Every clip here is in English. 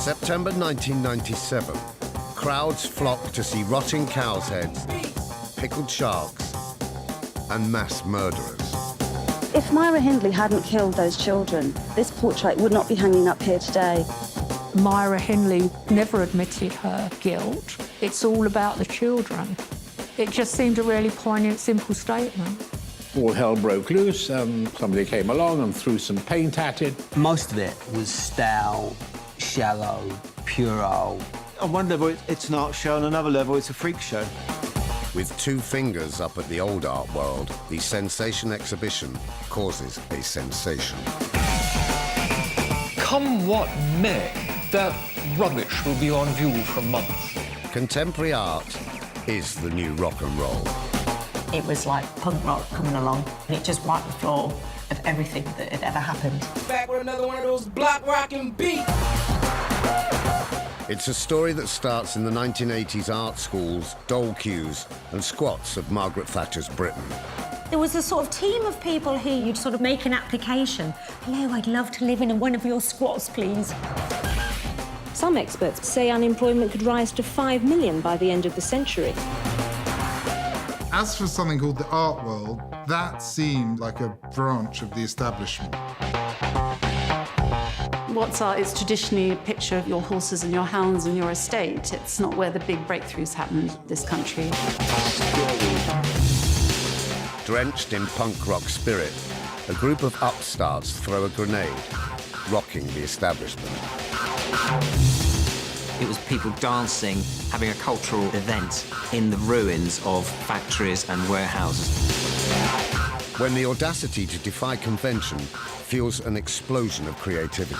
September 1997. Crowds flock to see rotting cows' heads, pickled sharks, and mass murderers. If Myra Hindley hadn't killed those children, this portrait would not be hanging up here today. Myra Hindley never admitted her guilt. It's all about the children. It just seemed a really poignant, simple statement. All hell broke loose, and somebody came along and threw some paint at it. Most of it was stale, shallow, puerile. On one level, it's an art show, on another level, it's a freak show. With two fingers up at the old art world, the Sensation exhibition causes a sensation. Come what may, that rubbish will be on view for months. Contemporary art is the new rock and roll. It was like punk rock coming along, and it just wiped the floor of everything that had ever happened. Back with another one of those block rockin' beats. It's a story that starts in the 1980s art schools, dole queues, and squats of Margaret Thatcher's Britain. There was a sort of team of people here. You'd sort of make an application. Hello, I'd love to live in one of your squats, please. Some experts say unemployment could rise to 5 million by the end of the century. As for something called the art world, that seemed like a branch of the establishment. What's art is traditionally a picture of your horses and your hounds and your estate. It's not where the big breakthroughs happened in this country. Drenched in punk rock spirit, a group of upstarts throw a grenade, rocking the establishment. It was people dancing, having a cultural event in the ruins of factories and warehouses. When the audacity to defy convention fuels an explosion of creativity.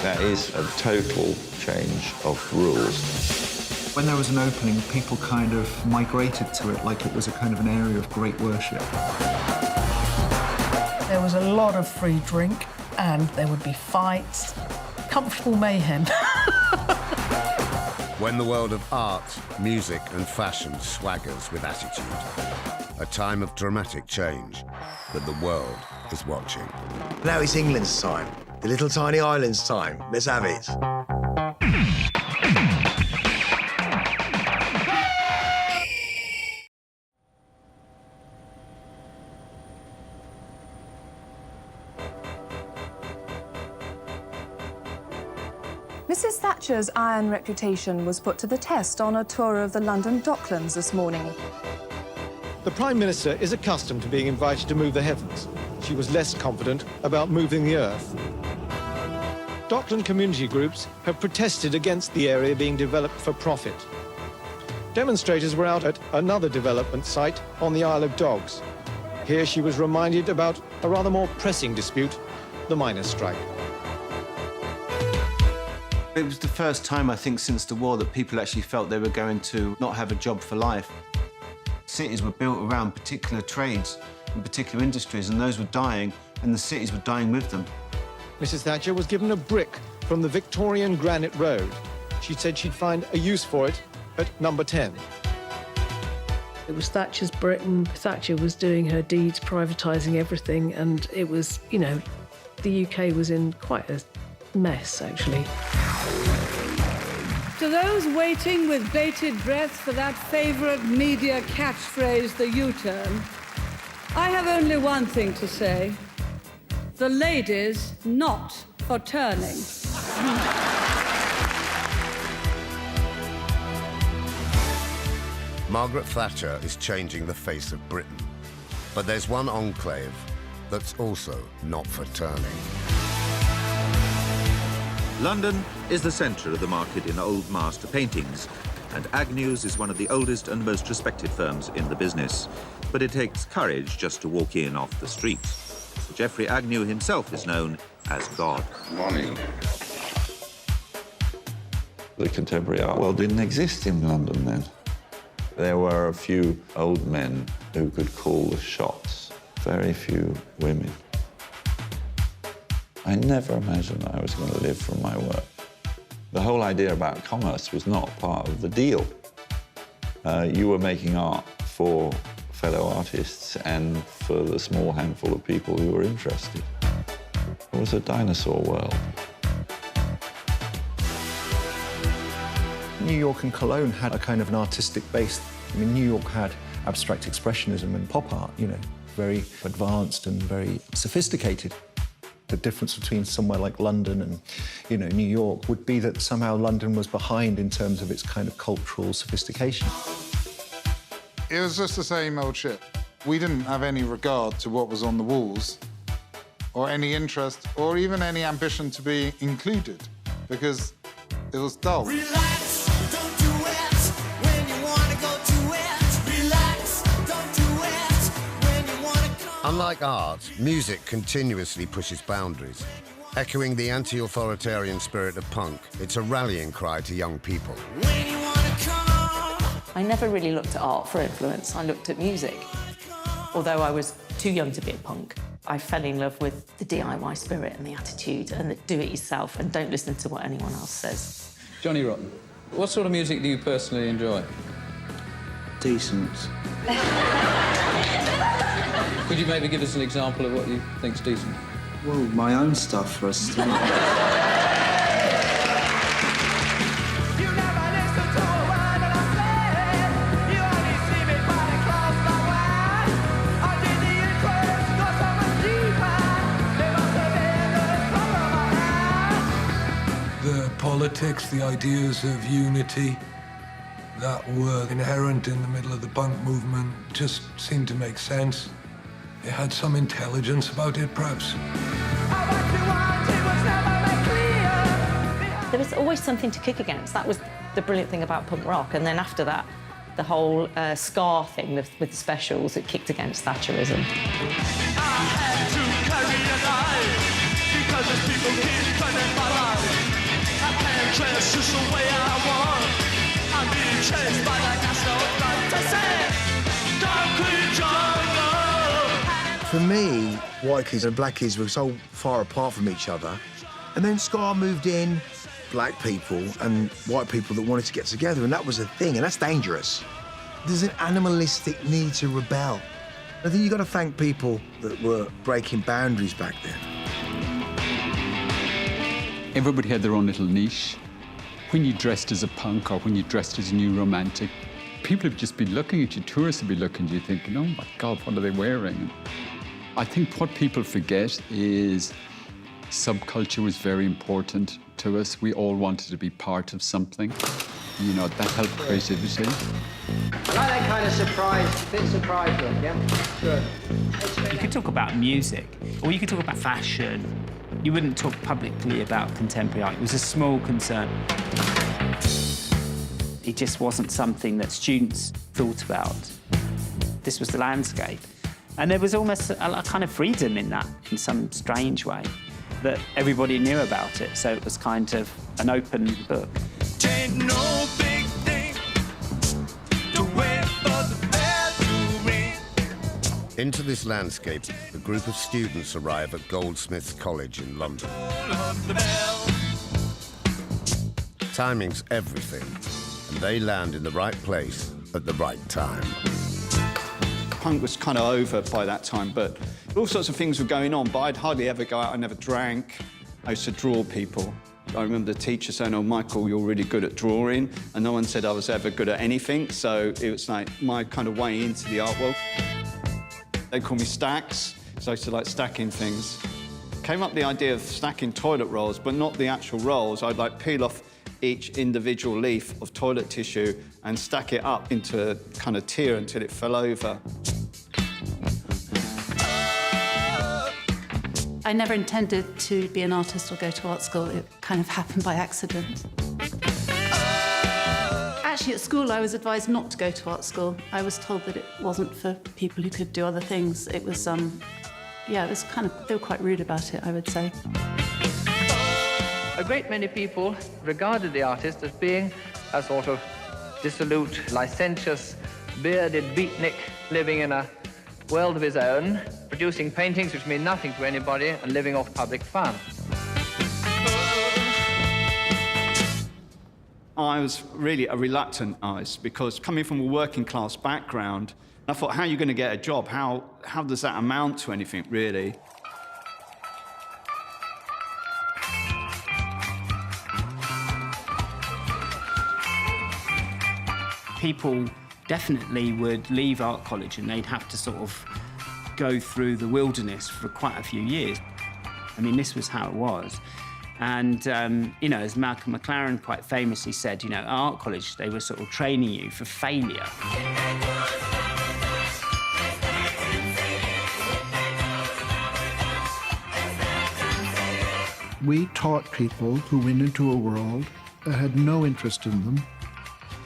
That is a total change of rules. When there was an opening, people kind of migrated to it like it was a kind of an area of great worship. There was a lot of free drink, and there would be fights, comfortable mayhem. When the world of art, music and fashion swaggers with attitude. A time of dramatic change that the world is watching. Now it's England's time, the little tiny island's time. Let's have it. Mrs. Thatcher's iron reputation was put to the test on a tour of the London Docklands this morning. The Prime Minister is accustomed to being invited to move the heavens. She was less confident about moving the earth. Dockland community groups have protested against the area being developed for profit. Demonstrators were out at another development site on the Isle of Dogs. Here she was reminded about a rather more pressing dispute, the miners' strike. It was the first time, I think, since the war that people actually felt they were going to not have a job for life. Cities were built around particular trades and particular industries, and those were dying, and the cities were dying with them. Mrs. Thatcher was given a brick from the Victorian Granite Road. She said she'd find a use for it at number 10. It was Thatcher's Britain. Thatcher was doing her deeds, privatising everything, and it was, you know, the UK was in quite a mess, actually. To those waiting with bated breath for that favourite media catchphrase, the U-turn, I have only one thing to say. The ladies not for turning. Margaret Thatcher is changing the face of Britain. But there's one enclave that's also not for turning. London is the centre of the market in old master paintings, and Agnew's is one of the oldest and most respected firms in the business. But it takes courage just to walk in off the street. Geoffrey Agnew himself is known as God. Morning. The contemporary art world didn't exist in London then. There were a few old men who could call the shots, very few women. I never imagined I was going to live from my work. The whole idea about commerce was not part of the deal. You were making art for fellow artists and for the small handful of people who were interested. It was a dinosaur world. New York and Cologne had a kind of an artistic base. I mean, New York had abstract expressionism and pop art, you know, very advanced and very sophisticated. The difference between somewhere like London and, you know, New York would be that somehow London was behind in terms of its kind of cultural sophistication. It was just the same old shit. We didn't have any regard to what was on the walls, or any interest, or even any ambition to be included, because it was dull. Relax, don't do it when you want to go to it. Relax, don't do it when you want to come. Unlike art, music continuously pushes boundaries. Echoing the anti-authoritarian spirit of punk, it's a rallying cry to young people. When you want to come. I never really looked at art for influence. I looked at music. Although I was too young to be a punk, I fell in love with the DIY spirit and the attitude and the do-it-yourself and don't listen to what anyone else says. Johnny Rotten, what sort of music do you personally enjoy? Decent. Could you maybe give us an example of what you think's decent? Well, my own stuff for a start. The politics, the ideas of unity that were inherent in the middle of the punk movement just seemed to make sense. It had some intelligence about it, perhaps. There was always something to kick against. That was the brilliant thing about punk rock. And then after that, the whole ska thing with the specials, it kicked against Thatcherism. For me, white kids and black kids were so far apart from each other. And then ska moved in, black people and white people that wanted to get together, and that was a thing, and that's dangerous. There's an animalistic need to rebel. I think you've got to thank people that were breaking boundaries back then. Everybody had their own little niche. When you dressed as a punk or when you dressed as a new romantic, people have just been looking at you, tourists have been looking at you thinking, oh my God, what are they wearing? I think what people forget is subculture was very important to us. We all wanted to be part of something. You know, that helped creativity. I like that kind of surprise, bit surprise look, yeah? Sure. You could talk about music, or you could talk about fashion. You wouldn't talk publicly about contemporary art. It was a small concern. It just wasn't something that students thought about. This was the landscape. And there was almost a kind of freedom in that, in some strange way, that everybody knew about it. So it was kind of an open book. Ain't no big thing to wait for the bell to ring. Into this landscape, a group of students arrive at Goldsmiths College in London. Timing's everything, and they land in the right place at the right time. Punk was kind of over by that time, but all sorts of things were going on, but I'd hardly ever go out. I never drank. I used to draw people. I remember the teacher saying, oh, Michael, you're really good at drawing, and no one said I was ever good at anything, so it was like my kind of way into the art world. They call me Stacks, because I used to like stacking things. Came up with the idea of stacking toilet rolls, but not the actual rolls. I'd like peel off each individual leaf of toilet tissue and stack it up into a kind of tier until it fell over. I never intended to be an artist or go to art school. It kind of happened by accident. Actually, at school, I was advised not to go to art school. I was told that it wasn't for people who could do other things. It was, yeah, it was kind of, they were quite rude about it, I would say. A great many people regarded the artist as being a sort of dissolute, licentious, bearded beatnik living in a world of his own, producing paintings which mean nothing to anybody and living off public funds. I was really a reluctant artist because coming from a working class background, I thought, how are you going to get a job? How does that amount to anything, really? People definitely would leave art college and they'd have to sort of go through the wilderness for quite a few years. I mean, this was how it was. And, you know, as Malcolm McLaren quite famously said, you know, at art college, they were sort of training you for failure. We taught people who went into a world that had no interest in them.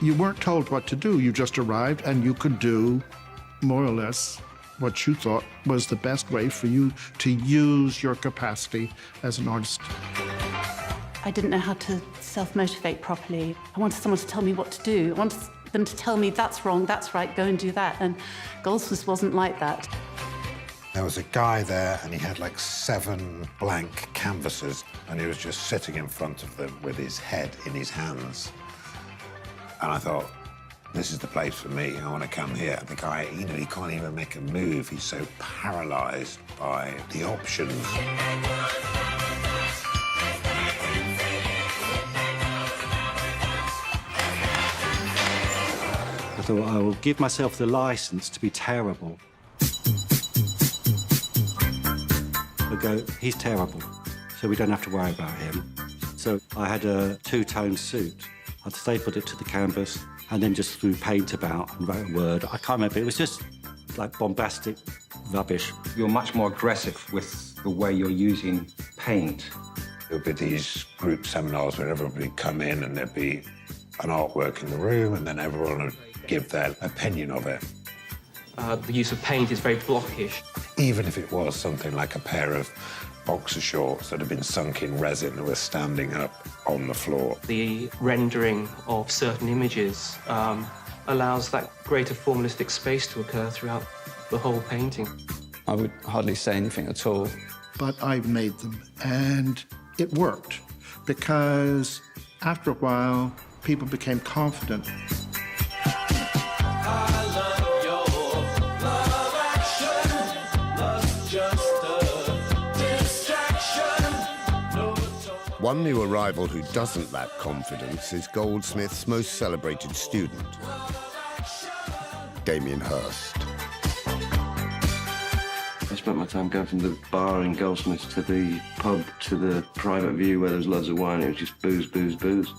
You weren't told what to do. You just arrived and you could do more or less what you thought was the best way for you to use your capacity as an artist. I didn't know how to self-motivate properly. I wanted someone to tell me what to do. I wanted them to tell me, that's wrong, that's right, go and do that. And Goldsmiths wasn't like that. There was a guy there, and he had like 7 blank canvases, and he was just sitting in front of them with his head in his hands. And I thought, this is the place for me. I want to come here. The guy, you know, he can't even make a move. He's so paralyzed by the options. I thought, I will give myself the license to be terrible. I go, he's terrible, so we don't have to worry about him. So I had a 2-tone suit. I'd stapled it to the canvas and then just threw paint about and wrote a word. I can't remember, it was just like bombastic rubbish. You're much more aggressive with the way you're using paint. There would be these group seminars where everybody would come in and there'd be an artwork in the room, and then everyone would give their opinion of it. The use of paint is very blockish. Even if it was something like a pair of boxer shorts that had been sunk in resin that were standing up on the floor. The rendering of certain images allows that greater formalistic space to occur throughout the whole painting. I would hardly say anything at all. But I made them, and it worked, because after a while, people became confident. One new arrival who doesn't lack confidence is Goldsmith's most celebrated student, Damien Hirst. I spent my time going from the bar in Goldsmiths to the pub to the private view where there was loads of wine. It was just booze, booze, booze.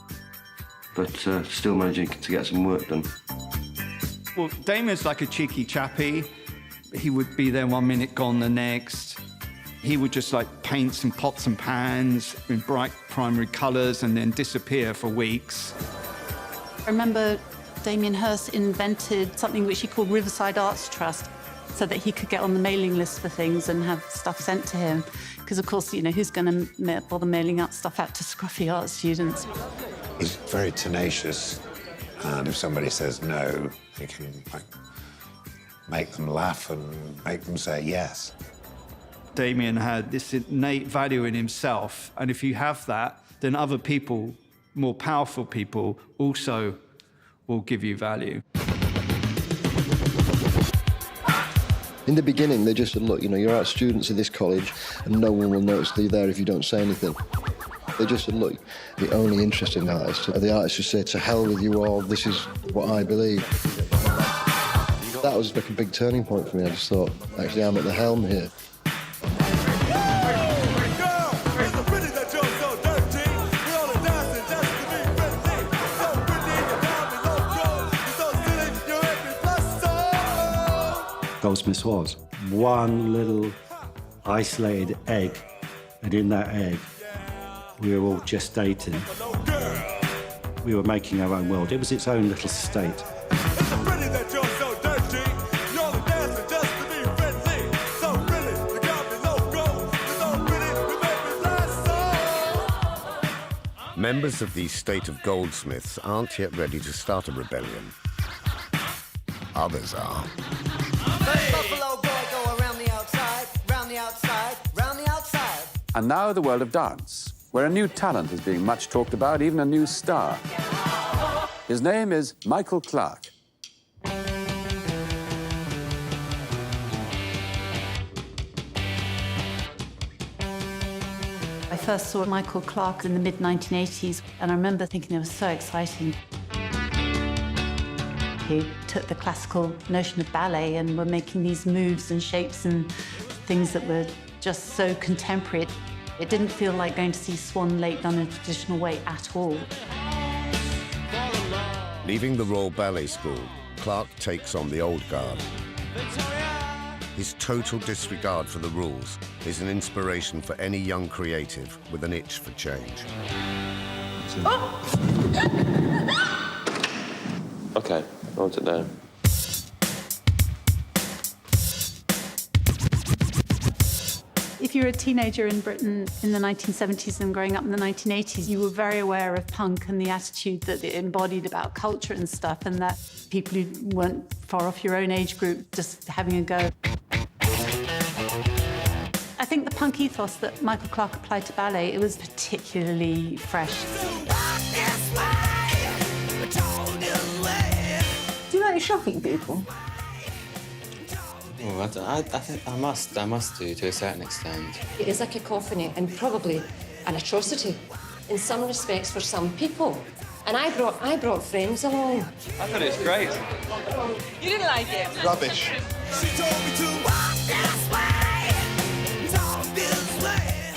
But still managing to get some work done. Well, Damien's like a cheeky chappy. He would be there 1 minute, gone the next. He would just like paint some pots and pans in bright primary colours and then disappear for weeks. I remember Damien Hirst invented something which he called Riverside Arts Trust, so that he could get on the mailing list for things and have stuff sent to him. Because, of course, you know, who's going to bother mailing out stuff out to scruffy art students? He's very tenacious, and if somebody says no, he can like make them laugh and make them say yes. Damien had this innate value in himself, and if you have that, then other people, more powerful people, also will give you value. In the beginning, they just said, look, you know, you're art students of this college, and no one will notice that you're there if you don't say anything. They just said, look, the only interesting artists are the artists who say, to hell with you all, this is what I believe. That was like a big turning point for me. I just thought, actually, I'm at the helm here. Goldsmiths was one little isolated egg, and in that egg, we were all gestating. We were making our own world. It was its own little state. Members of the state of Goldsmiths aren't yet ready to start a rebellion. Others are. Buffalo boy go around the outside, round the outside, round the outside. And now the world of dance, where a new talent is being much talked about, even a new star. His name is Michael Clark. I first saw Michael Clark in the mid-1980s, and I remember thinking it was so exciting. punky took the classical notion of ballet and were making these moves and shapes and things that were just so contemporary. It didn't feel like going to see Swan Lake done in a traditional way at all. Leaving the Royal Ballet School, Clark takes on the old guard. His total disregard for the rules is an inspiration for any young creative with an itch for change. OK, I want it down. If you were a teenager in Britain in the 1970s and growing up in the 1980s, you were very aware of punk and the attitude that it embodied about culture and stuff, and that people who weren't far off your own age group just having a go. I think the punk ethos that Michael Clark applied to ballet, it was particularly fresh. Do you like shocking people? Oh, I think I must do to a certain extent. It is a cacophony and probably an atrocity in some respects for some people. And I brought friends along. I thought it was great. You didn't like it? Rubbish.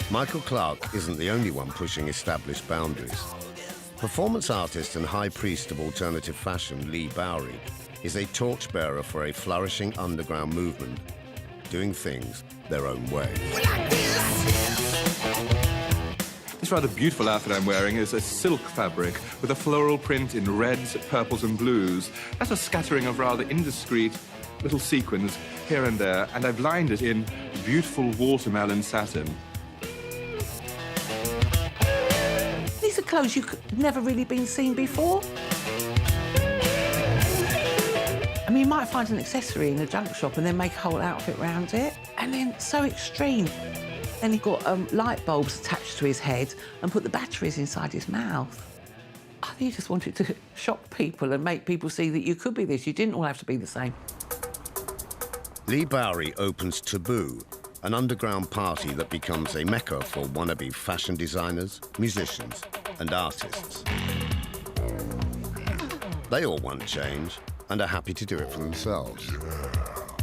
Michael Clark isn't the only one pushing established boundaries. Performance artist and high priest of alternative fashion, Lee Bowery, is a torchbearer for a flourishing underground movement, doing things their own way. This rather beautiful outfit I'm wearing is a silk fabric with a floral print in reds, purples and blues. That's a scattering of rather indiscreet little sequins here and there, and I've lined it in beautiful watermelon satin. These are clothes you've never really been seen before. I mean, you might find an accessory in a junk shop and then make a whole outfit around it. And then so extreme. Then he got light bulbs attached to his head and put the batteries inside his mouth. I think he just wanted to shock people and make people see that you could be this. You didn't all have to be the same. Lee Bowery opens Taboo, an underground party that becomes a mecca for wannabe fashion designers, musicians, and artists. They all want change and are happy to do it for themselves.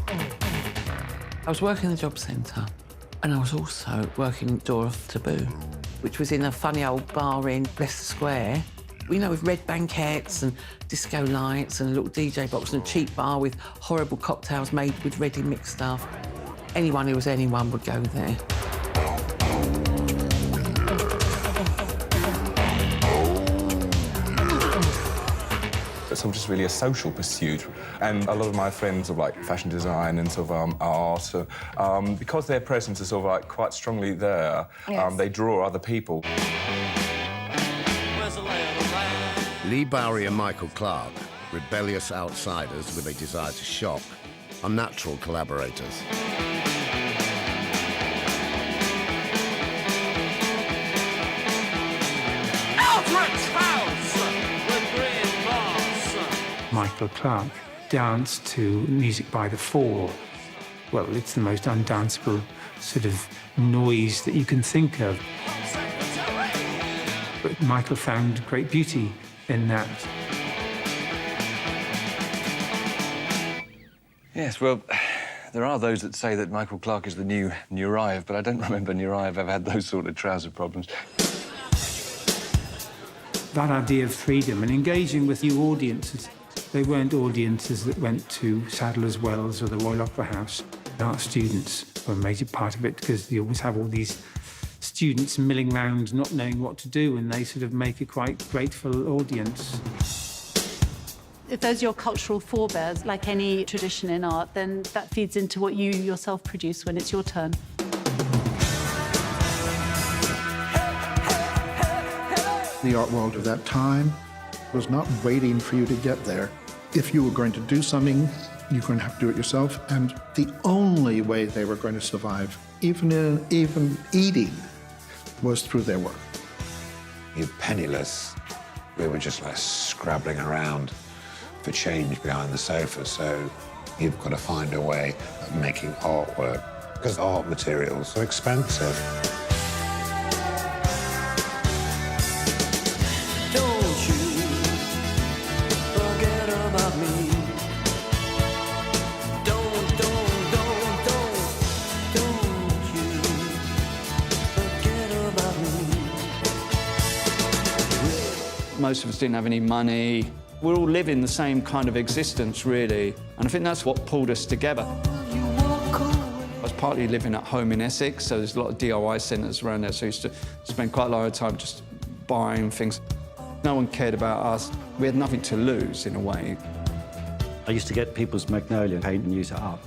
I was working in the job centre and I was also working the door of Taboo, which was in a funny old bar in Leicester Square. You know, with red banquettes and disco lights and a little DJ box and a cheap bar with horrible cocktails made with ready-mixed stuff. Anyone who was anyone would go there. It's just really a social pursuit. And a lot of my friends of like fashion design and sort of art, because their presence is sort of like quite strongly there, Yes. they draw other people. Lee Bowery and Michael Clark, rebellious outsiders with a desire to shock, are natural collaborators. Michael Clark danced to music by the Fall. Well, it's the most undanceable sort of noise that you can think of. But Michael found great beauty in that. Yes, well, there are those that say that Michael Clark is the new Notorious, but I don't remember Notorious ever had those sort of trouser problems. That idea of freedom and engaging with new audiences. They weren't audiences that went to Sadler's Wells or the Royal Opera House. Art students were a major part of it because you always have all these students milling around not knowing what to do, and they sort of make a quite grateful audience. If those are your cultural forebears, like any tradition in art, then that feeds into what you yourself produce when it's your turn. The art world of that time was not waiting for you to get there. If you were going to do something, you're going to have to do it yourself, and the only way they were going to survive, even eating, was through their work. You're penniless. We were just like scrabbling around for change behind the sofa, so you've got to find a way of making artwork, because art materials are expensive. Don't you forget about me. Most of us didn't have any money. We're all living the same kind of existence, really. And I think that's what pulled us together. I was partly living at home in Essex, so there's a lot of DIY centres around there, so I used to spend quite a lot of time just buying things. No one cared about us. We had nothing to lose, in a way. I used to get people's magnolia paint and use it up.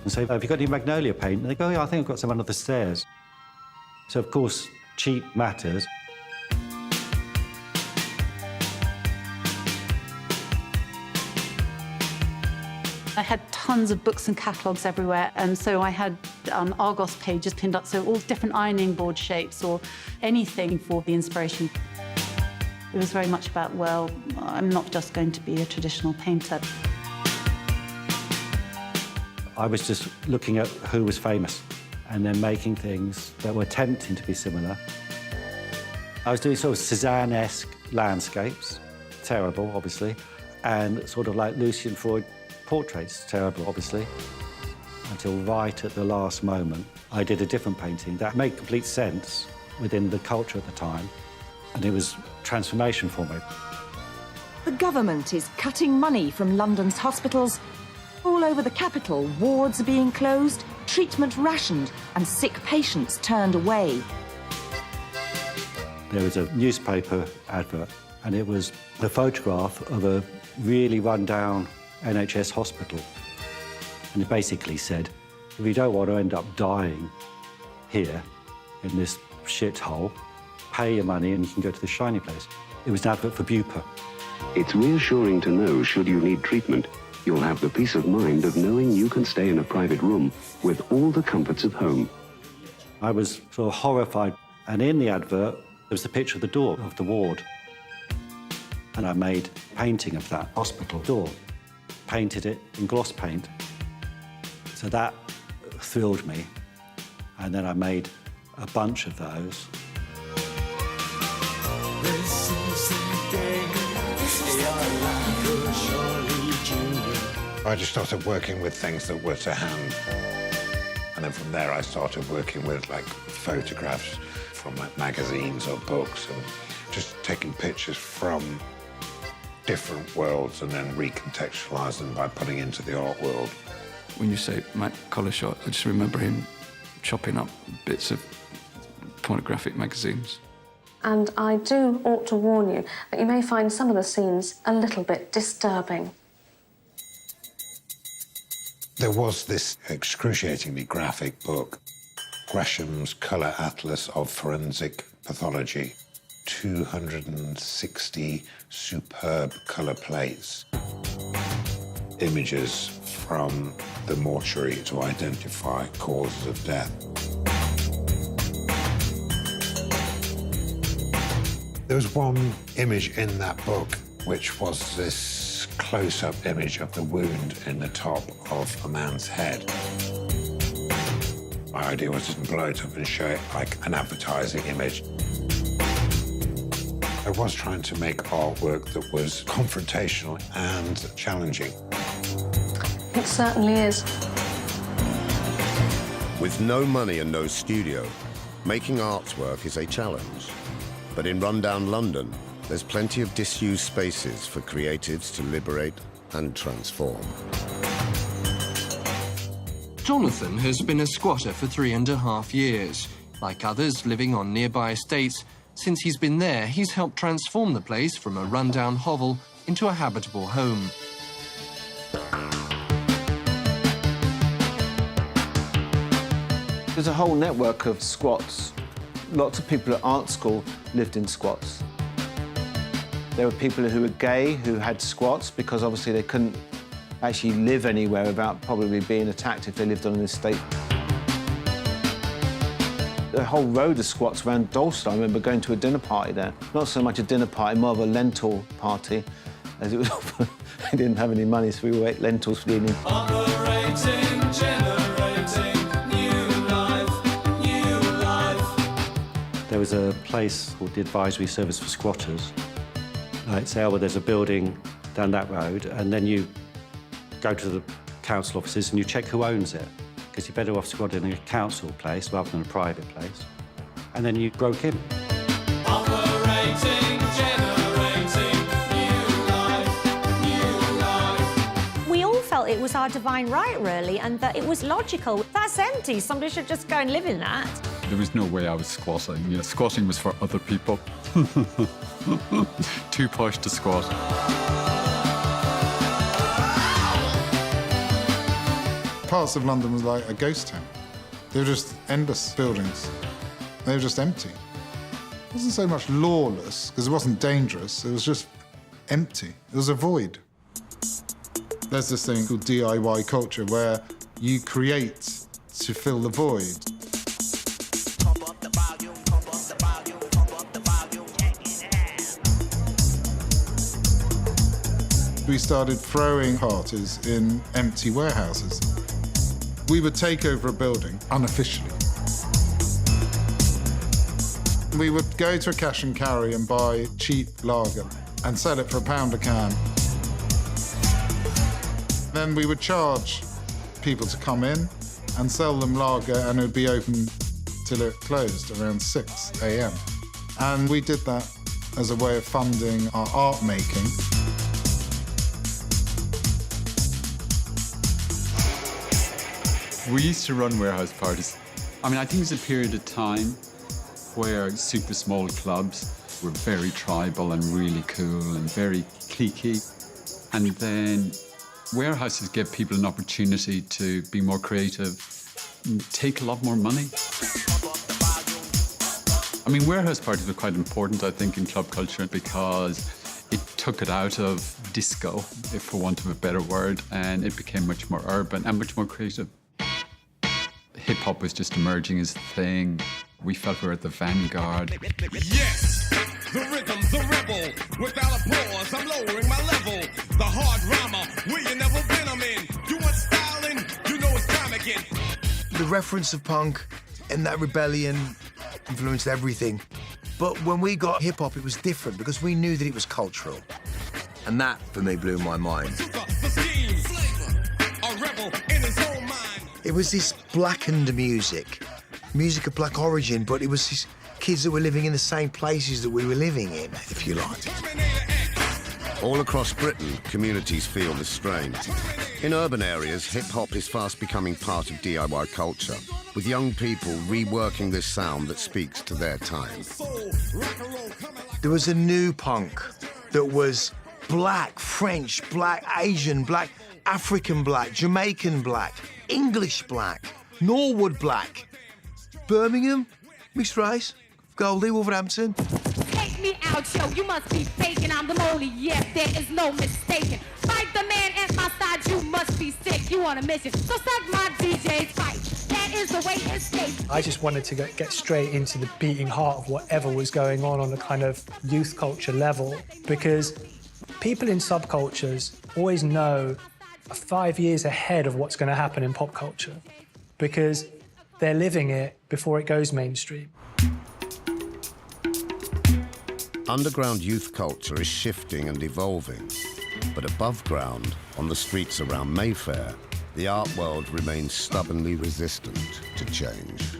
And say, have you got any magnolia paint? And they go, yeah, I think I've got some under the stairs. So, of course, cheap matters. I had tons of books and catalogues everywhere, and so I had Argos pages pinned up, so all different ironing board shapes or anything for the inspiration. It was very much about, well, I'm not just going to be a traditional painter. I was just looking at who was famous and then making things that were tempting to be similar. I was doing sort of Cézanne-esque landscapes, terrible, obviously, and sort of like Lucian Freud portraits, terrible, obviously, until right at the last moment, I did a different painting that made complete sense within the culture at the time, and it was transformation for me. The government is cutting money from London's hospitals. All over the capital, wards are being closed, treatment rationed, and sick patients turned away. There was a newspaper advert, and it was a photograph of a really run-down NHS hospital. And it basically said, if you don't want to end up dying here in this shithole, pay your money and you can go to the shiny place. It was an advert for Bupa. It's reassuring to know, should you need treatment, you'll have the peace of mind of knowing you can stay in a private room with all the comforts of home. I was sort of horrified, and in the advert, there was the picture of the door of the ward. And I made a painting of that hospital door, painted it in gloss paint. So that thrilled me. And then I made a bunch of those. This is the day your life will surely change. I just started working with things that were to hand. And then from there, I started working with, like, photographs from, like, magazines or books and just taking pictures from different worlds and then recontextualize them by putting into the art world. When you say Matt Collishaw, I just remember him chopping up bits of pornographic magazines. And I do ought to warn you that you may find some of the scenes a little bit disturbing. There was this excruciatingly graphic book, Gresham's Colour Atlas of Forensic Pathology, 260 superb colour plates, images from the mortuary to identify causes of death. There was one image in that book which was this close-up image of the wound in the top of a man's head. My idea was to blow it up and show it like an advertising image. I was trying to make artwork that was confrontational and challenging. It certainly is. With no money and no studio, making artwork is a challenge. But in rundown London, there's plenty of disused spaces for creatives to liberate and transform. Jonathan has been a squatter for 3.5 years. Like others living on nearby estates, since he's been there, he's helped transform the place from a rundown hovel into a habitable home. There's a whole network of squats. Lots of people at art school lived in squats. There were people who were gay who had squats because obviously they couldn't actually live anywhere without probably being attacked if they lived on an estate. A whole road of squats around Dalston. I remember going to a dinner party there. Not so much a dinner party, more of a lentil party, as it was. I didn't have any money, so we would eat lentils for the evening. Operating, generating, new life. There was a place called the Advisory Service for Squatters. Like, say, oh, well, there's a building down that road, and then you go to the council offices and you check who owns it, because you're better off squatting in a council place rather than a private place. And then you broke in. Operating, generating, it was our divine right, really, and that it was logical. That's empty. Somebody should just go and live in that. There was no way I was squatting. You know, squatting was for other people. Too posh to squat. Parts of London was like a ghost town. They were just endless buildings. They were just empty. It wasn't so much lawless, because it wasn't dangerous. It was just empty. It was a void. There's this thing called DIY culture where you create to fill the void. We started throwing parties in empty warehouses. We would take over a building unofficially. We would go to a cash and carry and buy cheap lager and sell it for £1 a can. Then we would charge people to come in and sell them lager, and it would be open till it closed around 6 a.m. And we did that as a way of funding our art making. We used to run warehouse parties. I mean, I think it was a period of time where super small clubs were very tribal and really cool and very cliquey. And then warehouses gave people an opportunity to be more creative and take a lot more money. I mean, warehouse parties were quite important, I think, in club culture because it took it out of disco, if for want of a better word, and it became much more urban and much more creative. Hip-hop was just emerging as a thing. We felt we were at the vanguard. Yes, the rhythm's a rebel. Without applause, I'm lowering my level. The hard rhymer, where you never been, I'm in. You want styling, you know it's time again. The reference of punk and that rebellion influenced everything. But when we got hip-hop, it was different because we knew that it was cultural. And that, for me, blew my mind. A rebel in his own mind. It was this blackened music of black origin, but it was these kids that were living in the same places that we were living in, if you like. All across Britain, communities feel the strain. In urban areas, hip-hop is fast becoming part of DIY culture, with young people reworking this sound that speaks to their time. There was a new punk that was black, French, black, Asian, black, African black, Jamaican black, English black, Norwood black, Birmingham, mixed race, Goldie, Wolverhampton. Take me out, yo, you must be faking. I'm the lonely, yes, there is no mistaking. Fight the man at my side, you must be sick. You on a mission, so suck my DJ's fight. That is the way it stays. I just wanted to get straight into the beating heart of whatever was going on a kind of youth culture level, because people in subcultures always know 5 years ahead of what's going to happen in pop culture, because they're living it before it goes mainstream. Underground youth culture is shifting and evolving, but above ground, on the streets around Mayfair, the art world remains stubbornly resistant to change.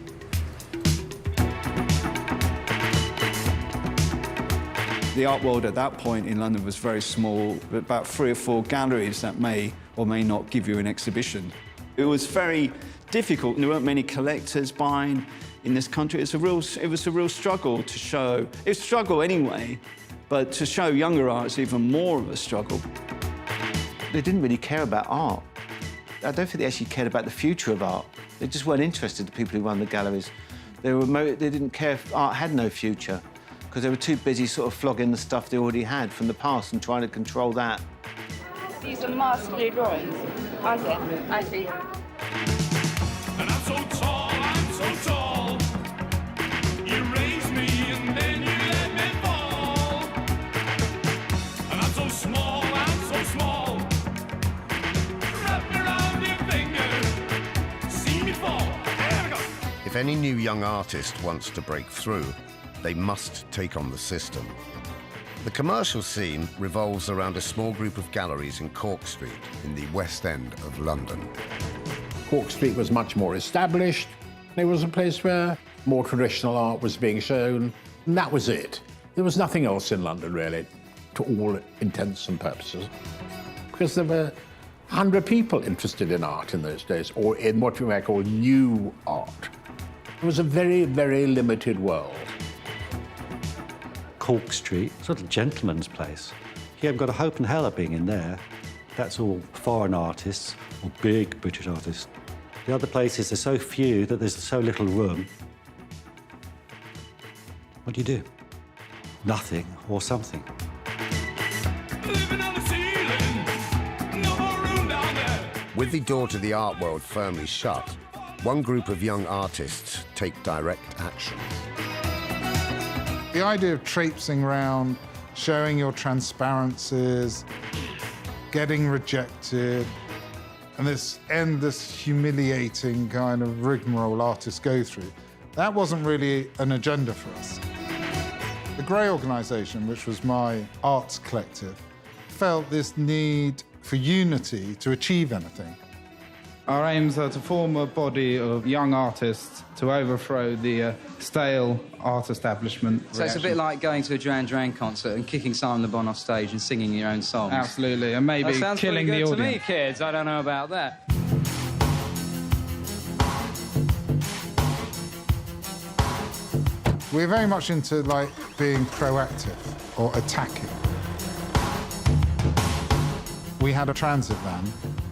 The art world at that point in London was very small, about 3 or 4 galleries that may or may not give you an exhibition. It was very difficult. There weren't many collectors buying in this country. It was a real struggle to show. It was a struggle anyway, but to show younger art is even more of a struggle. They didn't really care about art. I don't think they actually cared about the future of art. They just weren't interested, the people who run the galleries. They didn't care if art had no future, because they were too busy sort of flogging the stuff they already had from the past and trying to control that. These are masterly drawings, aren't they? I see. And I'm so tall, I'm so tall. You raised me and then you let me fall. And I'm so small, wrap me around your finger, see me fall. There we go. If any new young artist wants to break through, they must take on the system. The commercial scene revolves around a small group of galleries in Cork Street in the West End of London. Cork Street was much more established. It was a place where more traditional art was being shown, and that was it. There was nothing else in London, really, to all intents and purposes, because there were 100 people interested in art in those days, or in what we might call new art. It was a very, very limited world. Cork Street, sort of gentleman's place. You haven't got a hope in hell of being in there. That's all foreign artists or big British artists. The other places are so few that there's so little room. What do you do? Nothing or something. With the door to the art world firmly shut, one group of young artists take direct action. The idea of traipsing around, showing your transparencies, getting rejected, and this endless humiliating kind of rigmarole artists go through, that wasn't really an agenda for us. The Grey organisation, which was my arts collective, felt this need for unity to achieve anything. Our aims are to form a body of young artists to overthrow the stale art establishment. So it's a bit like going to a Duran Duran concert and kicking Simon Le Bon off stage and singing your own songs. Absolutely, and maybe killing the audience. To me, kids. I don't know about that. We're very much into like being proactive or attacking. We had a transit van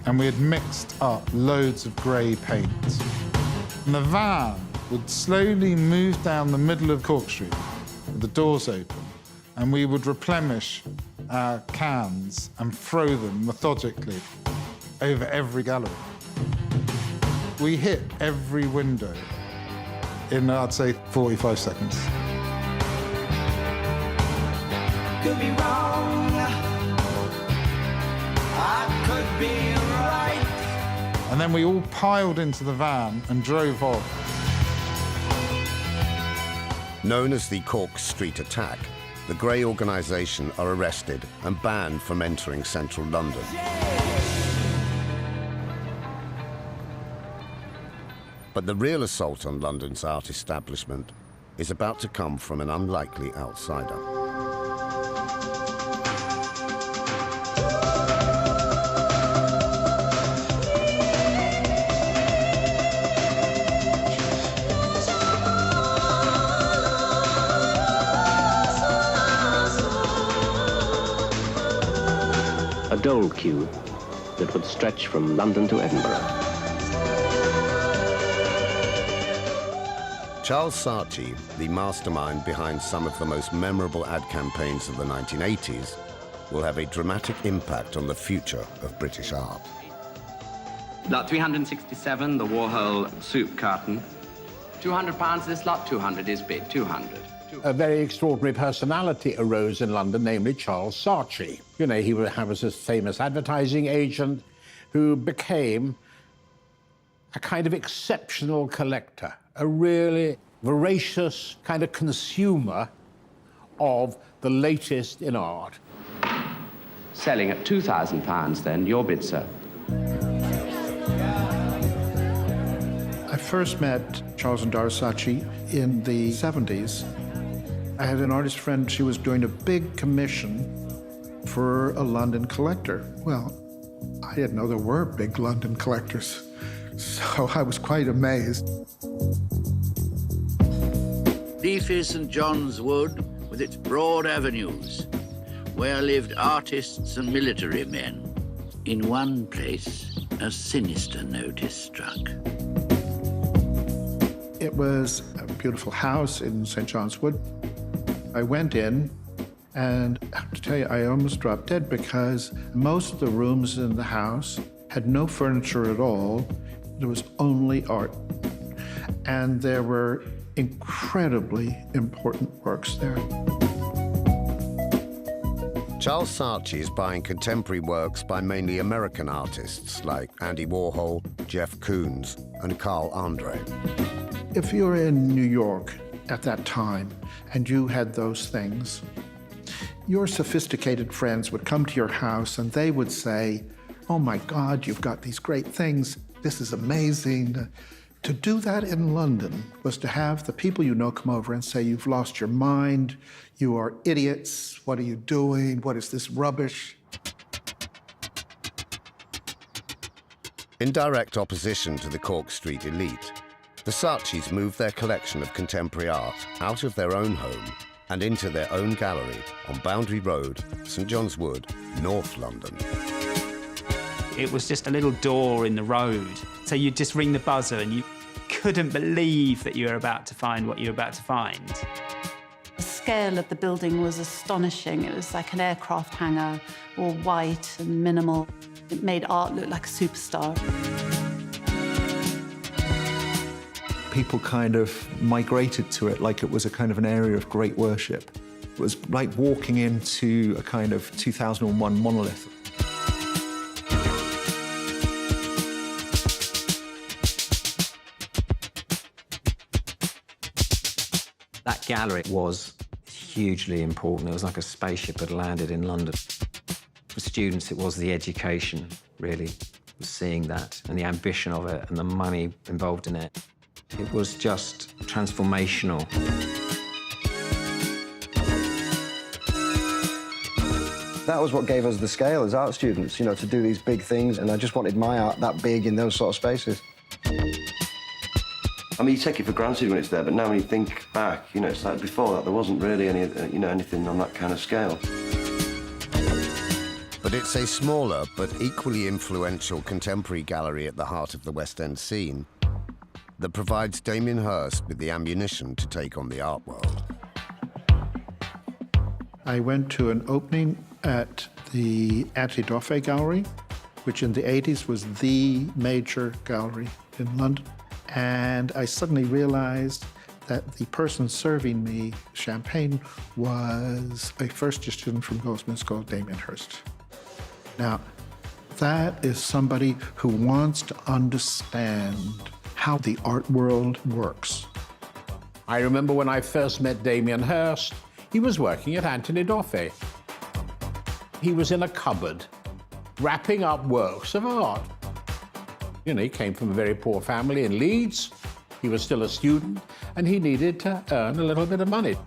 and we had mixed up loads of grey paint. And the van would slowly move down the middle of Cork Street with the doors open, and we would replenish our cans and throw them methodically over every gallery. We hit every window in, I'd say, 45 seconds. Could be wrong, I could be right. And then we all piled into the van and drove off. Known as the Cork Street Attack, the Grey organisation are arrested and banned from entering central London. But the real assault on London's art establishment is about to come from an unlikely outsider. A dole queue that would stretch from London to Edinburgh. Charles Saatchi, the mastermind behind some of the most memorable ad campaigns of the 1980s, will have a dramatic impact on the future of British art. Lot 367, the Warhol soup carton. £200 this lot, 200 is bid, 200. A very extraordinary personality arose in London, namely Charles Saatchi. You know, he was this famous advertising agent who became a kind of exceptional collector, a really voracious kind of consumer of the latest in art. Selling at £2,000 then, your bid, sir. I first met Charles and Doris Saatchi in the 70s. I had an artist friend, she was doing a big commission for a London collector. Well, I didn't know there were big London collectors, so I was quite amazed. Leafy St. John's Wood, with its broad avenues, where lived artists and military men. In one place, a sinister notice struck. It was a beautiful house in St. John's Wood. I went in, and I have to tell you, I almost dropped dead because most of the rooms in the house had no furniture at all. There was only art. And there were incredibly important works there. Charles Saatchi is buying contemporary works by mainly American artists like Andy Warhol, Jeff Koons, and Carl Andre. If you were in New York at that time and you had those things, your sophisticated friends would come to your house and they would say, "Oh my God, you've got these great things. This is amazing." To do that in London was to have the people you know come over and say, "You've lost your mind, you are idiots, what are you doing, what is this rubbish?" In direct opposition to the Cork Street elite, the Saatchis moved their collection of contemporary art out of their own home and into their own gallery on Boundary Road, St John's Wood, North London. It was just a little door in the road, so you'd just ring the buzzer and you couldn't believe that you were about to find what you were about to find. The scale of the building was astonishing. It was like an aircraft hangar, all white and minimal. It made art look like a superstar. People kind of migrated to it like it was a kind of an area of great worship. It was like walking into a kind of 2001 monolith. That gallery was hugely important. It was like a spaceship had landed in London. For students, it was the education, really, seeing that and the ambition of it and the money involved in it. It was just transformational. That was what gave us the scale as art students, you know, to do these big things, and I just wanted my art that big in those sort of spaces. I mean, you take it for granted when it's there, but now when you think back, you know, it's like before that there wasn't really any, you know, anything on that kind of scale. But it's a smaller but equally influential contemporary gallery at the heart of the West End scene that provides Damien Hirst with the ammunition to take on the art world. I went to an opening at the Anti-Dauphin Gallery, which in the 80s was the major gallery in London. And I suddenly realized that the person serving me champagne was a first-year student from Goldsmiths called Damien Hirst. Now, that is somebody who wants to understand how the art world works. I remember when I first met Damien Hirst, he was working at Anthony Dauphin. He was in a cupboard, wrapping up works of art. You know, he came from a very poor family in Leeds. He was still a student, and he needed to earn a little bit of money.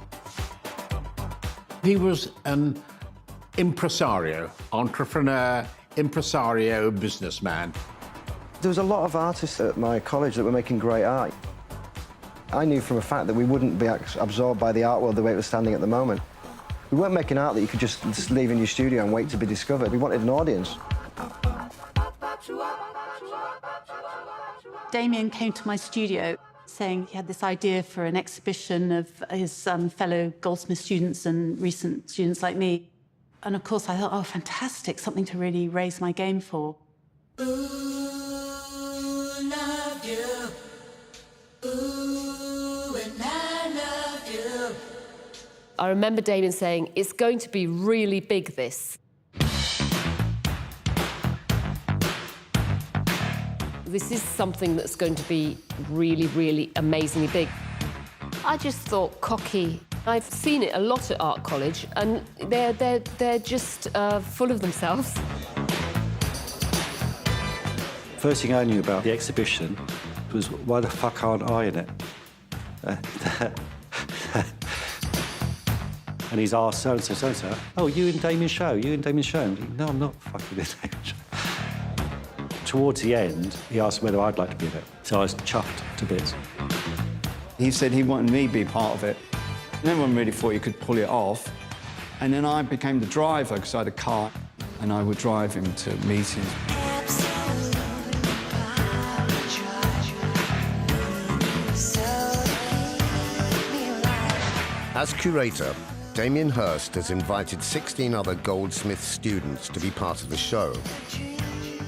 He was an impresario, entrepreneur, impresario, businessman. There was a lot of artists at my college that were making great art. I knew from a fact that we wouldn't be absorbed by the art world the way it was standing at the moment. We weren't making art that you could just leave in your studio and wait to be discovered. We wanted an audience. Damien came to my studio saying he had this idea for an exhibition of his fellow Goldsmith students and recent students like me. And of course I thought, oh, fantastic, something to really raise my game for. I remember Damien saying, it's going to be really big, this. This is something that's going to be really, really amazingly big. I just thought cocky. I've seen it a lot at art college, and they're just full of themselves. First thing I knew about the exhibition was, why the fuck aren't I in it? And he's asked so-and-so, so-and-so, oh, you in Damien's show? You in Damien's show? I'm like, no, I'm not fucking in Damien's show. Towards the end, he asked whether I'd like to be in it. So I was chuffed to bits. He said he wanted me to be part of it. No one really thought he could pull it off. And then I became the driver because I had a car, and I would drive him to meetings. As curator, Damien Hirst has invited 16 other Goldsmith students to be part of the show.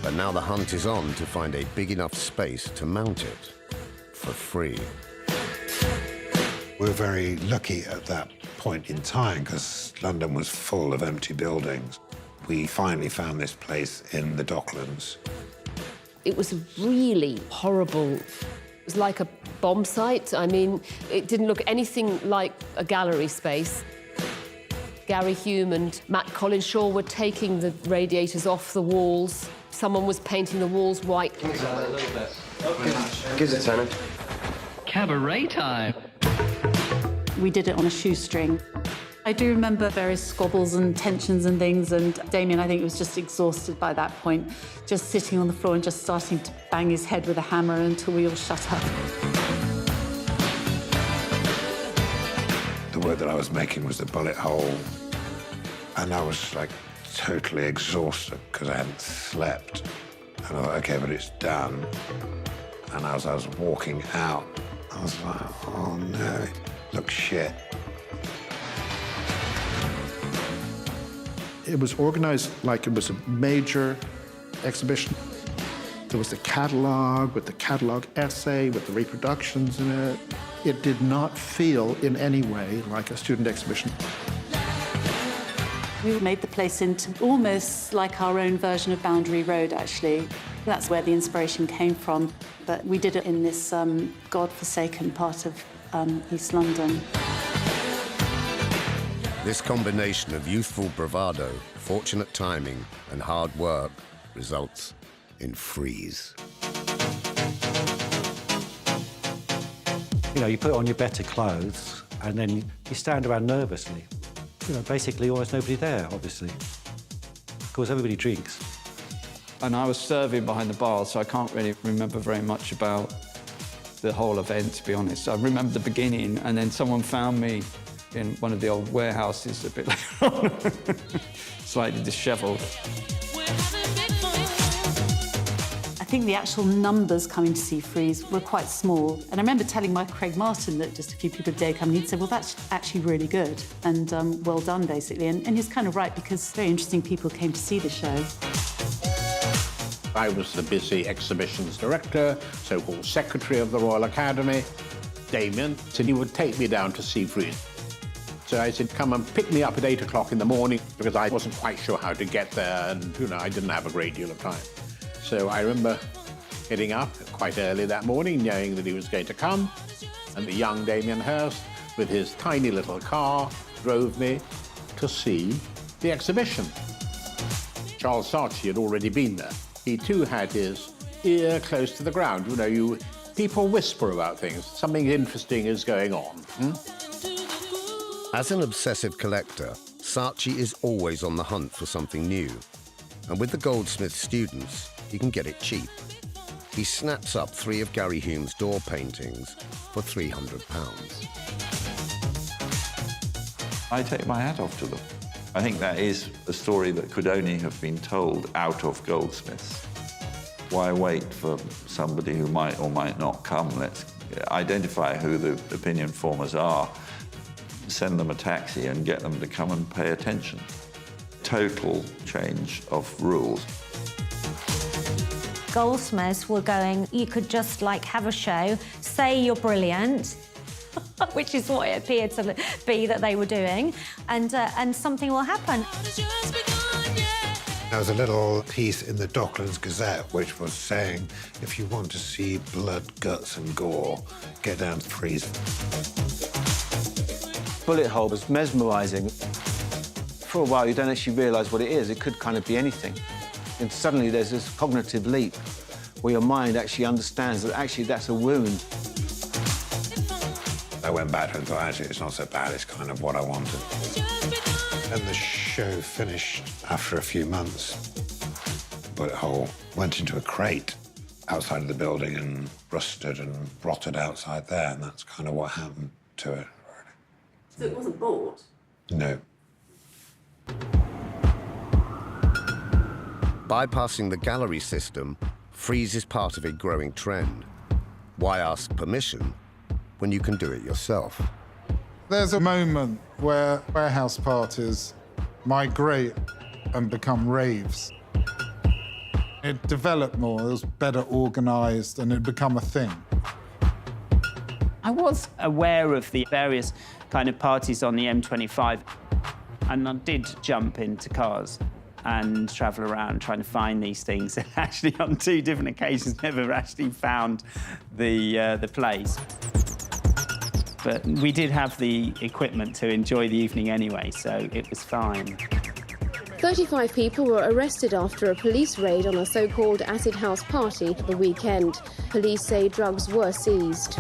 But now the hunt is on to find a big enough space to mount it for free. We're very lucky at that point in time because London was full of empty buildings. We finally found this place in the Docklands. It was really horrible. It was like a bomb site. I mean, it didn't look anything like a gallery space. Gary Hume and Matt Collinshaw were taking the radiators off the walls. Someone was painting the walls white. Gives it tenant. Cabaret time. We did it on a shoestring. I do remember various squabbles and tensions and things, and Damien, I think, was just exhausted by that point, just sitting on the floor and just starting to bang his head with a hammer until we all shut up. The word that I was making was the bullet hole, and I was like totally exhausted because I hadn't slept. And I thought, okay, but it's done. And as I was walking out, I was like, oh no, it looks shit. It was organized like it was a major exhibition. There was the catalog with the catalog essay, with the reproductions in it. It did not feel in any way like a student exhibition. We made the place into almost like our own version of Boundary Road, actually. That's where the inspiration came from. But we did it in this God-forsaken part of East London. This combination of youthful bravado, fortunate timing, and hard work results in Freeze. You know, you put on your better clothes and then you stand around nervously. You know, basically almost nobody there, obviously. Of course, everybody drinks. And I was serving behind the bar, so I can't really remember very much about the whole event, to be honest. I remember the beginning, and then someone found me in one of the old warehouses a bit later on, slightly dishevelled. I think the actual numbers coming to see Freeze were quite small. And I remember telling Craig Martin that just a few people a day come, and he'd say, well, that's actually really good and well done, basically. And he's kind of right, because very interesting people came to see the show. I was the busy exhibitions director, so-called secretary of the Royal Academy. Damien said he would take me down to see Freeze. So I said, come and pick me up at 8 o'clock in the morning, because I wasn't quite sure how to get there, and, you know, I didn't have a great deal of time. So I remember getting up quite early that morning, knowing that he was going to come, and the young Damien Hirst, with his tiny little car, drove me to see the exhibition. Charles Saatchi had already been there. He too had his ear close to the ground. You know, people whisper about things. Something interesting is going on. As an obsessive collector, Saatchi is always on the hunt for something new. And with the Goldsmith students, you can get it cheap. He snaps up 3 of Gary Hume's door paintings for £300. I take my hat off to them. I think that is a story that could only have been told out of Goldsmiths. Why wait for somebody who might or might not come? Let's identify who the opinion formers are, send them a taxi and get them to come and pay attention. Total change of rules. Goldsmiths were going, you could just like have a show, say you're brilliant, which is what it appeared to be that they were doing, and something will happen. There was a little piece in the Docklands Gazette which was saying, if you want to see blood, guts and gore, get down to Freeze. Bullet hole was mesmerising. For a while, you don't actually realise what it is. It could kind of be anything. And suddenly there's this cognitive leap where your mind actually understands that actually that's a wound. I went back and thought, actually, it's not so bad. It's kind of what I wanted. And the show finished after a few months. Bullet hole went into a crate outside of the building and rusted and rotted outside there, and that's kind of what happened to it, really. So it wasn't bought? No. Bypassing the gallery system, Freeze is part of a growing trend. Why ask permission when you can do it yourself? There's a moment where warehouse parties migrate and become raves. It developed more, it was better organised, and it become a thing. I was aware of the various kind of parties on the M25, and I did jump into cars and travel around trying to find these things. Actually, on 2 different occasions, never actually found the place. But we did have the equipment to enjoy the evening anyway, so it was fine. 35 people were arrested after a police raid on a so-called acid house party the weekend. Police say drugs were seized.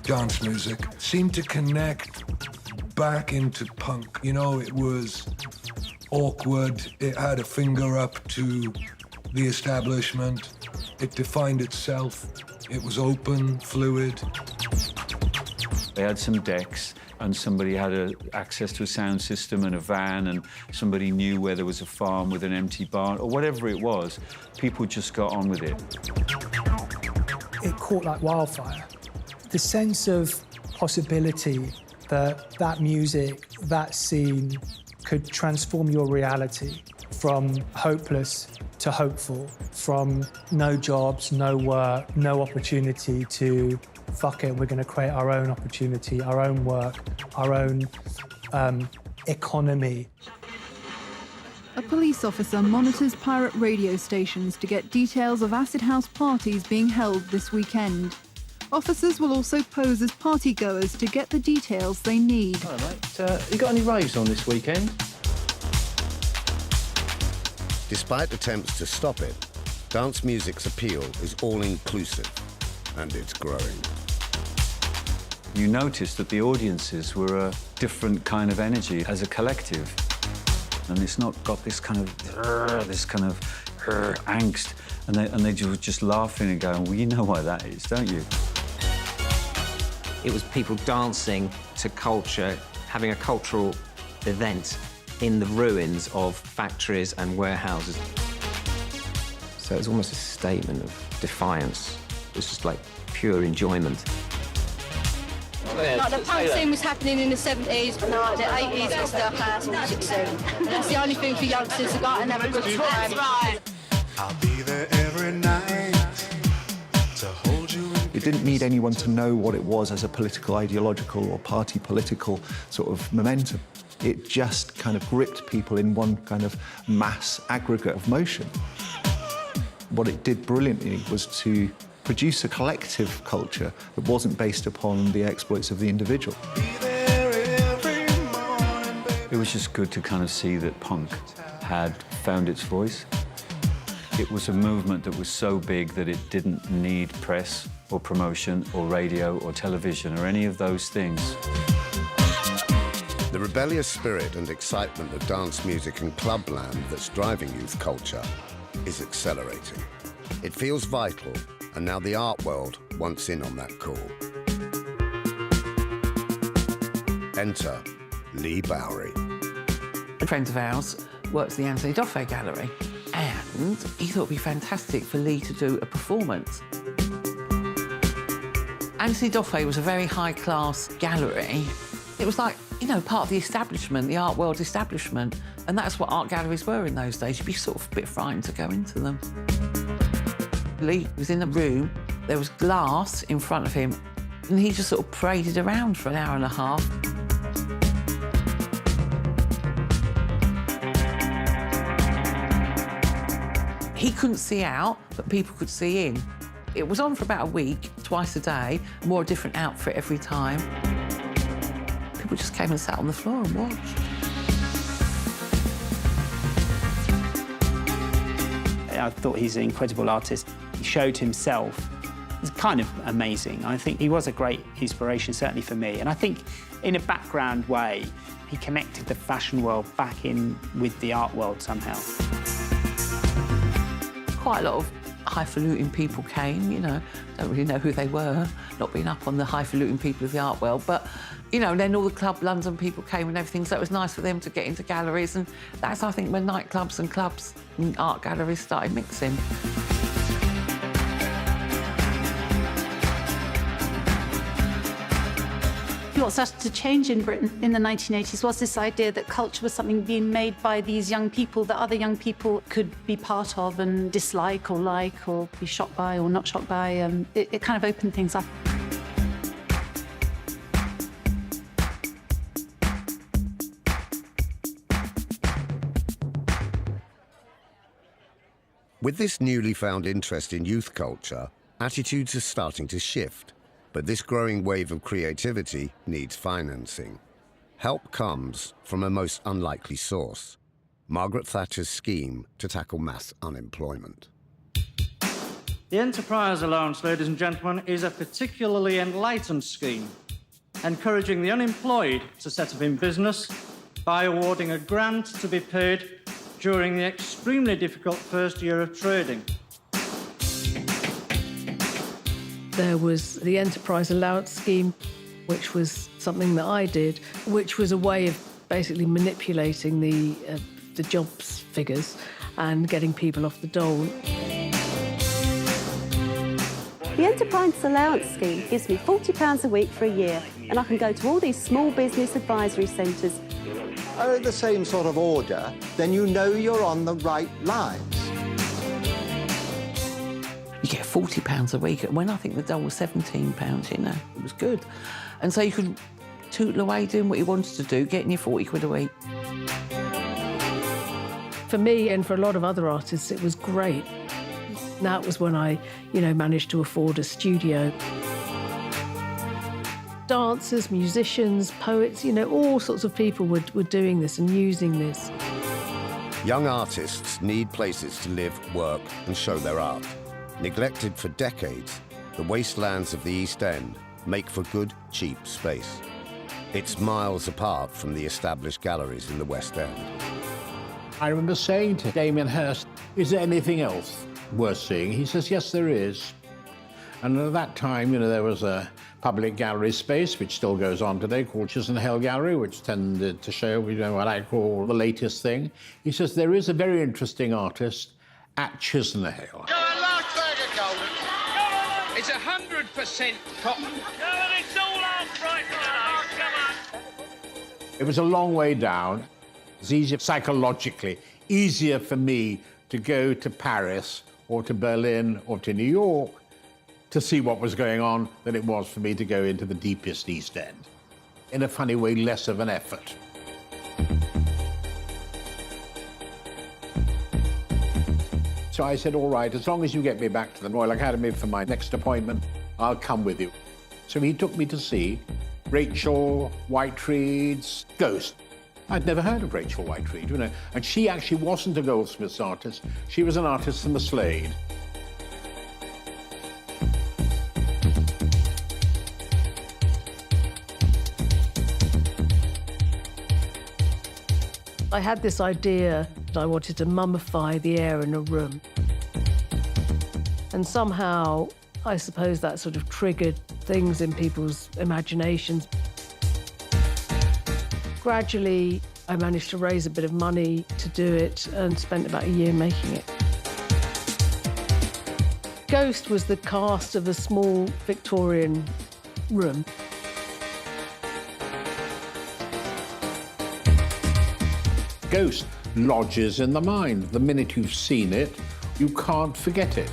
Dance music seemed to connect back into punk. You know, it was awkward. It had a finger up to the establishment. It defined itself. It was open, fluid. They had some decks, and somebody had access to a sound system and a van, and somebody knew where there was a farm with an empty barn, or whatever it was. People just got on with it. It caught like wildfire. The sense of possibility that that music, that scene could transform your reality from hopeless to hopeful, from no jobs, no work, no opportunity to fuck it, we're going to create our own opportunity, our own work, our own economy. A police officer monitors pirate radio stations to get details of acid house parties being held this weekend. Officers will also pose as partygoers to get the details they need. Hello, mate. You got any raves on this weekend? Despite attempts to stop it, dance music's appeal is all-inclusive, and it's growing. You noticed that the audiences were a different kind of energy as a collective. And it's not got this kind of angst. And they were just laughing and going, well, you know why that is, don't you? It was people dancing to culture, having a cultural event in the ruins of factories and warehouses. So it was almost a statement of defiance. It was just like pure enjoyment. Like the punk scene was happening in the 70s, the 80s and stuff, house music scene. And that's the only thing for youngsters to go out and have a good time. That's right. I'll be there every night to hold you. It didn't need anyone to know what it was as a political, ideological or party political sort of momentum. It just kind of gripped people in one kind of mass aggregate of motion. What it did brilliantly was to produce a collective culture that wasn't based upon the exploits of the individual. It was just good to kind of see that punk had found its voice. It was a movement that was so big that it didn't need press or promotion or radio or television or any of those things. The rebellious spirit and excitement of dance music and clubland that's driving youth culture is accelerating. It feels vital, and now the art world wants in on that call. Enter Lee Bowery. A friend of ours works at the Anthony Doffey Gallery, and he thought it'd be fantastic for Lee to do a performance. Anthony Doffey was a very high-class gallery. It was like, you know, part of the establishment, the art world establishment, and that's what art galleries were in those days. You'd be sort of a bit frightened to go into them. Lee was in a room, there was glass in front of him, and he just sort of paraded around for an hour and a half. He couldn't see out, but people could see in. It was on for about a week, twice a day, wore a different outfit every time. People just came and sat on the floor and watched. I thought he's an incredible artist. He showed himself. It's kind of amazing. I think he was a great inspiration, certainly for me. And I think in a background way, he connected the fashion world back in with the art world somehow. Quite a lot of highfalutin people came, you know, don't really know who they were, not being up on the highfalutin people of the art world, but, you know, then all the Club London people came and everything, so it was nice for them to get into galleries, and that's, I think, when nightclubs and clubs and art galleries started mixing. What started to change in Britain in the 1980s was this idea that culture was something being made by these young people that other young people could be part of and dislike or like or be shocked by or not shocked by. It kind of opened things up. With this newly found interest in youth culture, attitudes are starting to shift. But this growing wave of creativity needs financing. Help comes from a most unlikely source: Margaret Thatcher's scheme to tackle mass unemployment. The Enterprise Allowance, ladies and gentlemen, is a particularly enlightened scheme. encouraging the unemployed to set up in business by awarding a grant to be paid during the extremely difficult first year of trading. There was the enterprise allowance scheme, which was something that I did, which was a way of basically manipulating the jobs figures and getting people off the dole. The Enterprise Allowance Scheme gives me £40 a week for a year, and I can go to all these small business advisory centres. Are the same sort of order, then you know you're on the right lines. You get £40 a week, when I think the dole was £17, you know, it was good. And so you could tootle away doing what you wanted to do, getting your 40 quid a week. For me and for a lot of other artists, it was great. That was when I, managed to afford a studio. Dancers, musicians, poets, all sorts of people were doing this and using this. Young artists need places to live, work and show their art. Neglected for decades, the wastelands of the East End make for good, cheap space. It's miles apart from the established galleries in the West End. I remember saying to Damien Hirst, is there anything else worth seeing? He says, yes, there is. And at that time, there was a public gallery space, which still goes on today, called Chisenhale Gallery, which tended to show, what I call the latest thing. He says, there is a very interesting artist at Chisenhale. It's 100% cotton. It's all our price today. Come on. It was a long way down. It's easier psychologically, easier for me to go to Paris or to Berlin or to New York to see what was going on than it was for me to go into the deepest East End. In a funny way, less of an effort. So I said, all right, as long as you get me back to the Royal Academy for my next appointment, I'll come with you. So he took me to see Rachel Whiteread's Ghost. I'd never heard of Rachel Whiteread, and she actually wasn't a Goldsmiths artist. She was an artist from the Slade. I had this idea that I wanted to mummify the air in a room. And somehow, I suppose that sort of triggered things in people's imaginations. Gradually, I managed to raise a bit of money to do it and spent about a year making it. Ghost was the cast of a small Victorian room. Ghost lodges in the mind. The minute you've seen it, you can't forget it.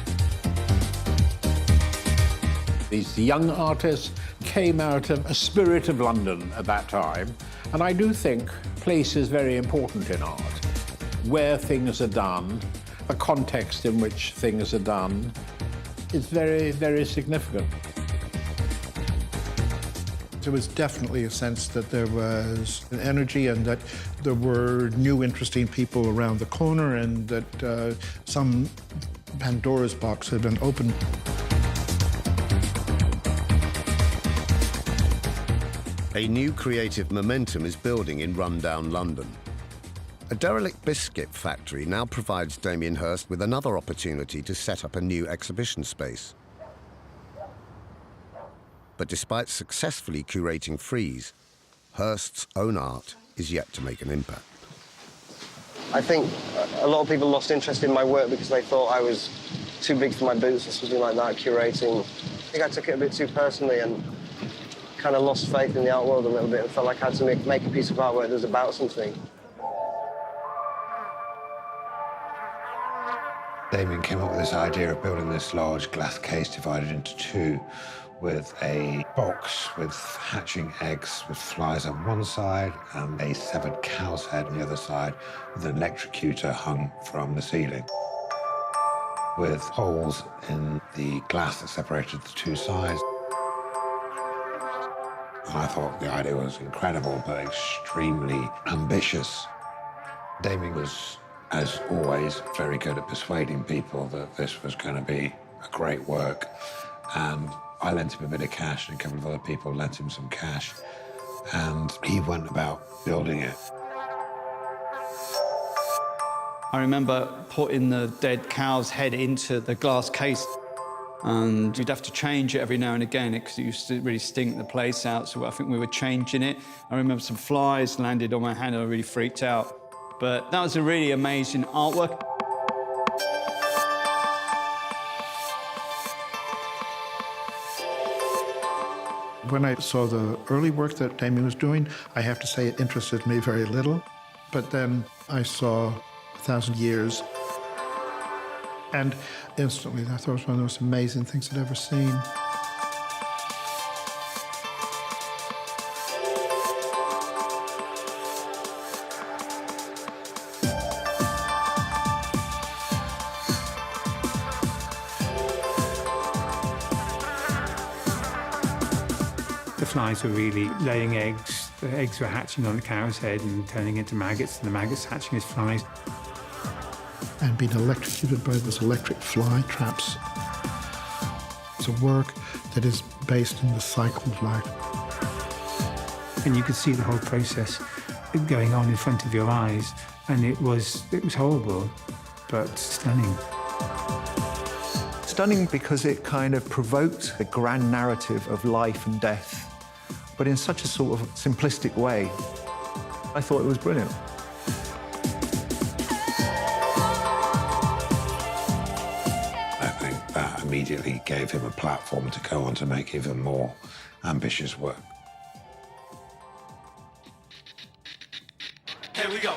These young artists came out of a spirit of London at that time, and I do think place is very important in art. Where things are done, the context in which things are done, is very, very significant. There was definitely a sense that there was an energy and that there were new, interesting people around the corner and that some Pandora's box had been opened. A new creative momentum is building in rundown London. A derelict biscuit factory now provides Damien Hirst with another opportunity to set up a new exhibition space. But despite successfully curating frieze, Hirst's own art is yet to make an impact. I think a lot of people lost interest in my work because they thought I was too big for my boots or something like that, curating. I think I took it a bit too personally and kind of lost faith in the art world a little bit and felt like I had to make a piece of artwork that was about something. Damien came up with this idea of building this large glass case divided into two, with a box with hatching eggs with flies on one side and a severed cow's head on the other side with an electrocutor hung from the ceiling, with holes in the glass that separated the two sides. I thought the idea was incredible, but extremely ambitious. Damien was, as always, very good at persuading people that this was going to be a great work. And I lent him a bit of cash, and a couple of other people lent him some cash, and he went about building it. I remember putting the dead cow's head into the glass case, and you'd have to change it every now and again because it used to really stink the place out, so I think we were changing it. I remember some flies landed on my hand and I really freaked out. But that was a really amazing artwork. When I saw the early work that Damien was doing, I have to say it interested me very little. But then I saw 1,000 Years, and instantly I thought it was one of the most amazing things I'd ever seen. The flies were really laying eggs. The eggs were hatching on the cow's head and turning into maggots, and the maggots hatching as flies. And being electrocuted by those electric fly traps. It's a work that is based in the cycle of life. And you could see the whole process going on in front of your eyes, and it was horrible, but stunning. Stunning because it kind of provoked the grand narrative of life and death, but in such a sort of simplistic way. I thought it was brilliant. I think that immediately gave him a platform to go on to make even more ambitious work. Here we go.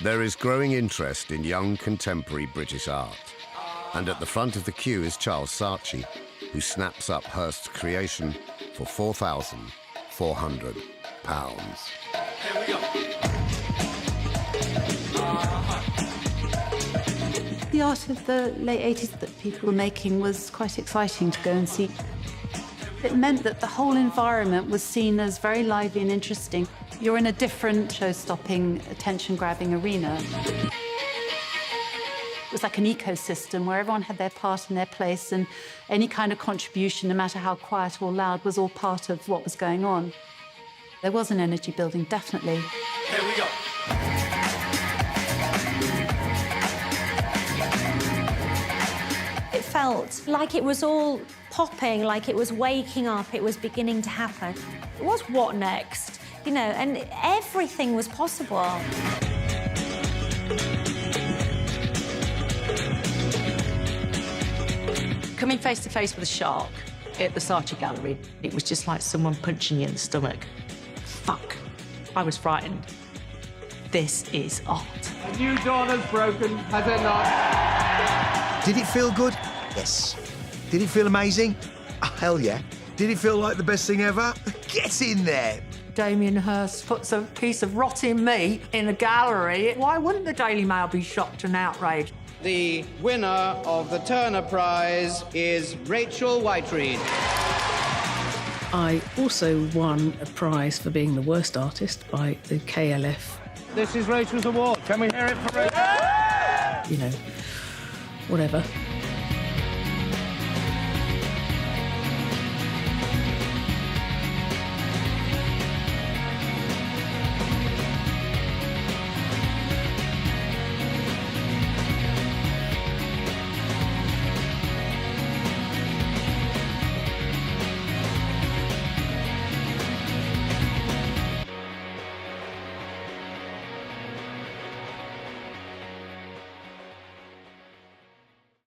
There is growing interest in young contemporary British art. And at the front of the queue is Charles Saatchi, who snaps up Hirst's creation for £4,400. Here we go. The art of the late 80s that people were making was quite exciting to go and see. It meant that the whole environment was seen as very lively and interesting. You're in a different show-stopping, attention-grabbing arena. It was like an ecosystem where everyone had their part and their place, and any kind of contribution, no matter how quiet or loud, was all part of what was going on. There was an energy building, definitely. Here we go. It felt like it was all popping, like it was waking up, it was beginning to happen. It was what next? You know, and everything was possible. Coming face to face with a shark at the Saatchi Gallery, it was just like someone punching you in the stomach. Fuck. I was frightened. This is art. A new dawn has broken, has it not? Did it feel good? Yes. Did it feel amazing? Oh, hell yeah. Did it feel like the best thing ever? Get in there. Damien Hirst puts a piece of rotting meat in a gallery. Why wouldn't the Daily Mail be shocked and outraged? The winner of the Turner Prize is Rachel Whiteread. I also won a prize for being the worst artist by the KLF. This is Rachel's award. Can we hear it for Rachel? You know, whatever.